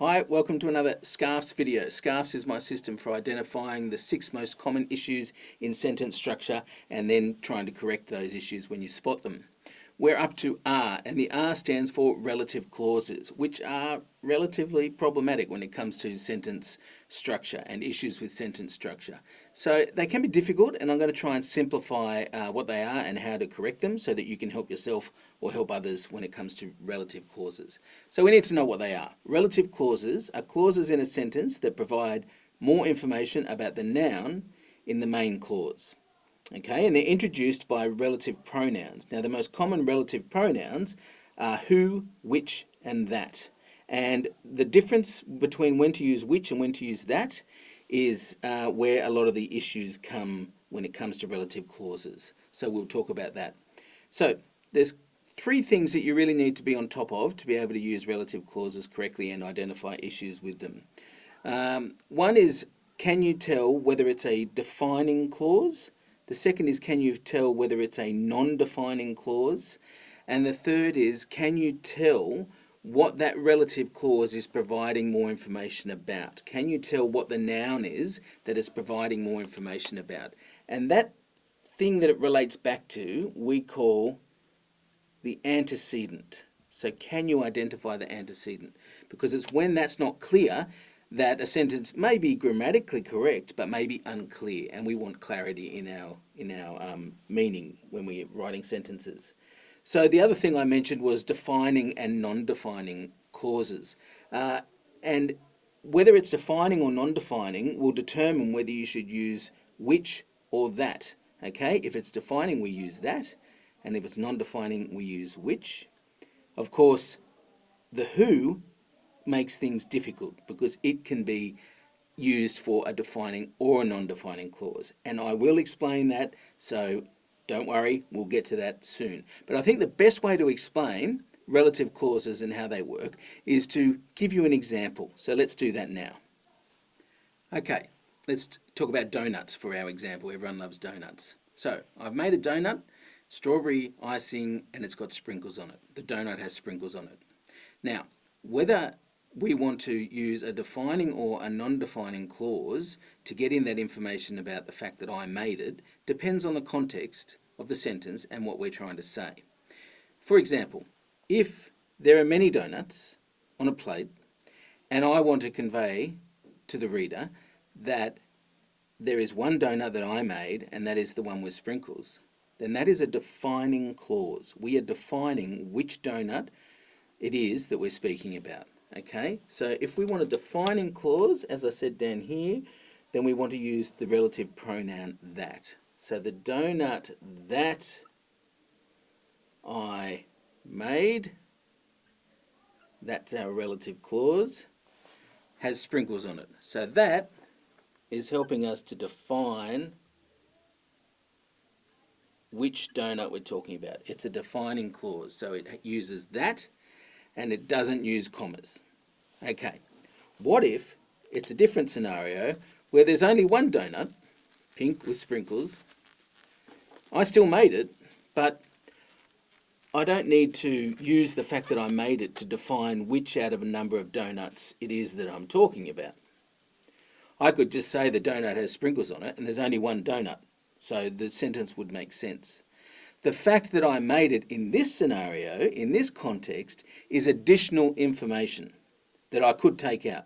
Hi, welcome to another SCARFS video. SCARFS is my system for identifying the 6 most common issues in sentence structure and then trying to correct those issues when you spot them. We're up to R, and the R stands for relative clauses, which are relatively problematic when it comes to sentence structure and issues with sentence structure. So they can be difficult, and I'm going to try and simplify what they are and how to correct them so that you can help yourself or help others when it comes to relative clauses. So we need to know what they are. Relative clauses are clauses in a sentence that provide more information about the noun in the main clause. Okay, and they're introduced by relative pronouns. Now, the most common relative pronouns are who, which, and that. And the difference between when to use which and when to use that is where a lot of the issues come when it comes to relative clauses. So we'll talk about that. So there's 3 things that you really need to be on top of to be able to use relative clauses correctly and identify issues with them. One is, can you tell whether it's a defining clause? The second is, can you tell whether it's a non-defining clause? And the third is, can you tell what that relative clause is providing more information about? Can you tell what the noun is that it's providing more information about? And that thing that it relates back to, we call the antecedent. So can you identify the antecedent? Because it's when that's not clear that a sentence may be grammatically correct but may be unclear, and we want clarity in our meaning when we're writing sentences. So the other thing I mentioned was defining and non-defining clauses, and whether it's defining or non-defining will determine whether you should use which or that. Okay, if it's defining we use that, and if it's non-defining we use which. Of course, the who makes things difficult because it can be used for a defining or a non-defining clause, and I will explain that, so don't worry, we'll get to that soon. But I think the best way to explain relative clauses and how they work is to give you an example. So let's do that now. Okay, let's talk about donuts for our example. Everyone loves donuts. So I've made a donut, strawberry icing, and it's got sprinkles on it. The donut has sprinkles on it. Now, whether we want to use a defining or a non-defining clause to get in that information about the fact that I made it depends on the context of the sentence and what we're trying to say. For example, if there are many donuts on a plate and I want to convey to the reader that there is one donut that I made and that is the one with sprinkles, then that is a defining clause. We are defining which donut it is that we're speaking about. Okay, so if we want a defining clause, as I said down here, then we want to use the relative pronoun that. So the donut that I made, that's our relative clause, has sprinkles on it. So that is helping us to define which donut we're talking about. It's a defining clause, so it uses that and it doesn't use commas. Okay, what if it's a different scenario where there's only one donut, pink with sprinkles. I still made it, but I don't need to use the fact that I made it to define which out of a number of donuts it is that I'm talking about. I could just say the donut has sprinkles on it and there's only one donut, so the sentence would make sense. The fact that I made it in this scenario, in this context, is additional information that I could take out.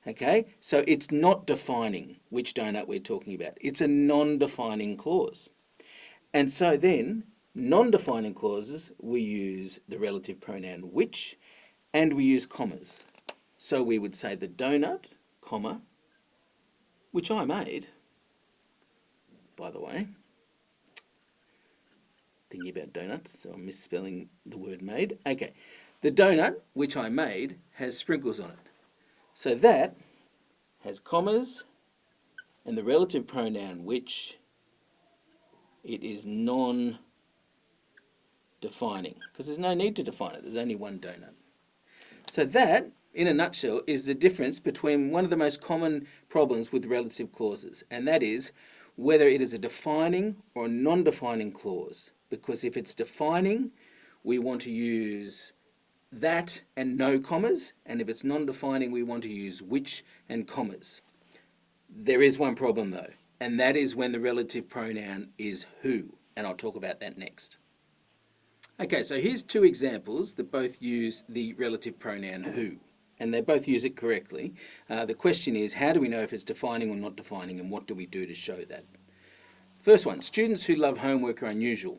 Okay, so it's not defining which donut we're talking about. It's a non-defining clause. And so then, non-defining clauses, we use the relative pronoun which, and we use commas. So we would say the donut, comma, which I made, by the way. Thinking about donuts, so I'm misspelling the word made. Okay, the donut, which I made, has sprinkles on it. So that has commas and the relative pronoun which. It is non-defining because there's no need to define it. There's only one donut. So that, in a nutshell, is the difference between one of the most common problems with relative clauses, and that is whether it is a defining or a non-defining clause. Because if it's defining, we want to use that and no commas, and if it's non-defining, we want to use which and commas. There is one problem though, and that is when the relative pronoun is who, and I'll talk about that next. Okay, so here's two examples that both use the relative pronoun who, and they both use it correctly. The question is, how do we know if it's defining or not defining, and what do we do to show that? First one, students who love homework are unusual.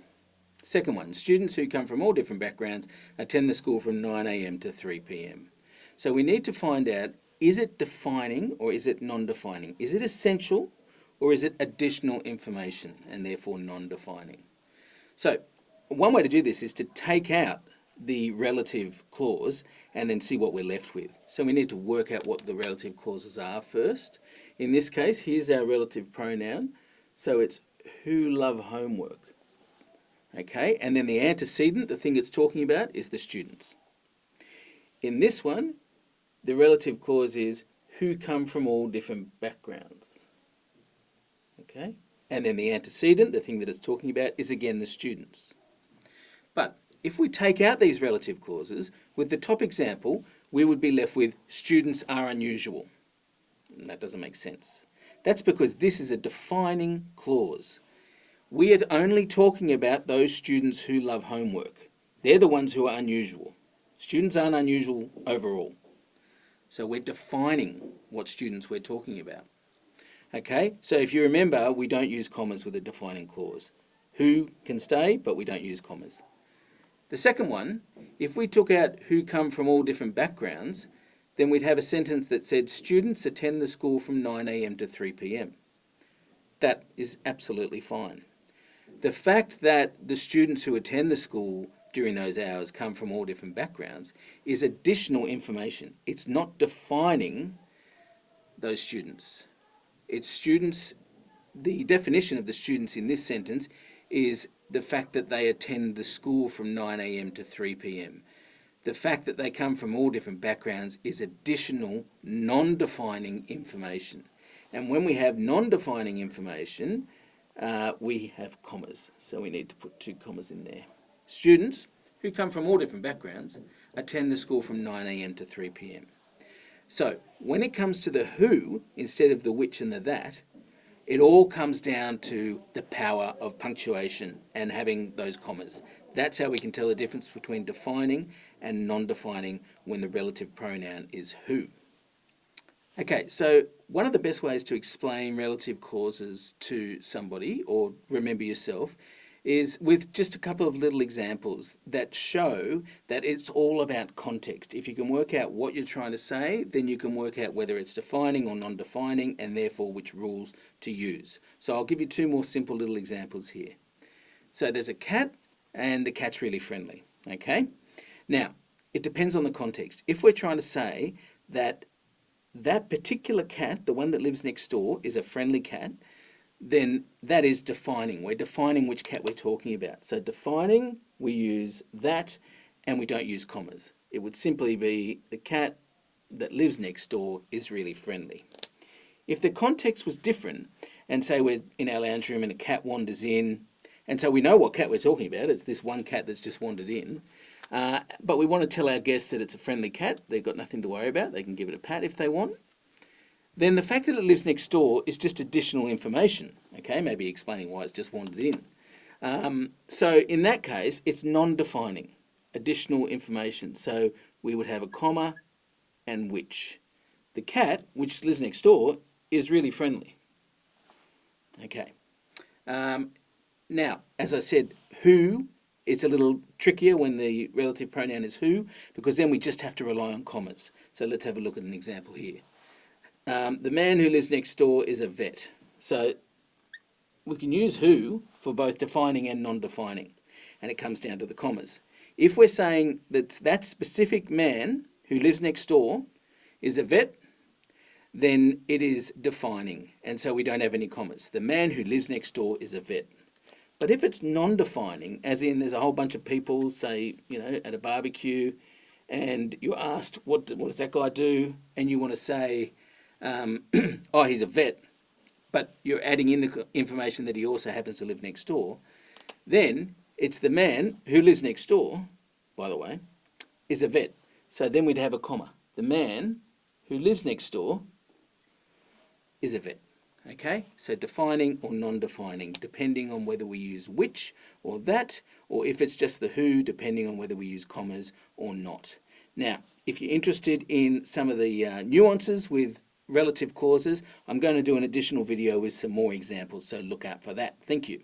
Second one, students who come from all different backgrounds attend the school from 9 a.m. to 3 p.m. So we need to find out, is it defining or is it non-defining? Is it essential or is it additional information and therefore non-defining? So one way to do this is to take out the relative clause and then see what we're left with. So we need to work out what the relative clauses are first. In this case, here's our relative pronoun. So it's who love homework. Okay, and then the antecedent, the thing it's talking about, is the students. In this one, the relative clause is who come from all different backgrounds. Okay, and then the antecedent, the thing that it's talking about, is again the students. But if we take out these relative clauses, with the top example, we would be left with students are unusual. And that doesn't make sense. That's because this is a defining clause. We are only talking about those students who love homework. They're the ones who are unusual. Students aren't unusual overall. So we're defining what students we're talking about. Okay, so if you remember, we don't use commas with a defining clause. Who can stay, but we don't use commas. The second one, if we took out who come from all different backgrounds, then we'd have a sentence that said students attend the school from 9 a.m. to 3 p.m. That is absolutely fine. The fact that the students who attend the school during those hours come from all different backgrounds is additional information. It's not defining those students. It's students, the definition of the students in this sentence is the fact that they attend the school from 9 a.m. to 3 p.m. The fact that they come from all different backgrounds is additional non-defining information. And when we have non-defining information, we have commas. So we need to put 2 commas in there. Students who come from all different backgrounds attend the school from 9 a.m. to 3 p.m. So when it comes to the who, instead of the which and the that, it all comes down to the power of punctuation and having those commas. That's how we can tell the difference between defining and non-defining when the relative pronoun is who. Okay, so one of the best ways to explain relative clauses to somebody, or remember yourself, is with just a couple of little examples that show that it's all about context. If you can work out what you're trying to say, then you can work out whether it's defining or non-defining and therefore which rules to use. So I'll give you 2 more simple little examples here. So there's a cat and the cat's really friendly, okay? Now, it depends on the context. If we're trying to say that that particular cat, the one that lives next door, is a friendly cat, then that is defining. We're defining which cat we're talking about. So defining, we use that and we don't use commas. It would simply be the cat that lives next door is really friendly. If the context was different, and say we're in our lounge room and a cat wanders in, and so we know what cat we're talking about, it's this one cat that's just wandered in, but we want to tell our guests that it's a friendly cat, they've got nothing to worry about, they can give it a pat if they want, then the fact that it lives next door is just additional information, okay, maybe explaining why it's just wandered in. So in that case, it's non-defining, additional information. So we would have a comma and which. The cat, which lives next door, is really friendly. Okay. Now, as I said, who, it's a little trickier when the relative pronoun is who, because then we just have to rely on commas. So let's have a look at an example here. The man who lives next door is a vet. So we can use who for both defining and non-defining, and it comes down to the commas. If we're saying that that specific man who lives next door is a vet, then it is defining, and so we don't have any commas. The man who lives next door is a vet. But if it's non-defining, as in there's a whole bunch of people, say, at a barbecue, and you're asked, what does that guy do? And you want to say, oh, he's a vet, but you're adding in the information that he also happens to live next door, then it's the man who lives next door, by the way, is a vet. So then we'd have a comma. The man who lives next door is a vet. Okay, so defining or non-defining, depending on whether we use which or that, or if it's just the who, depending on whether we use commas or not. Now, if you're interested in some of the nuances with relative clauses, I'm going to do an additional video with some more examples, so look out for that. Thank you.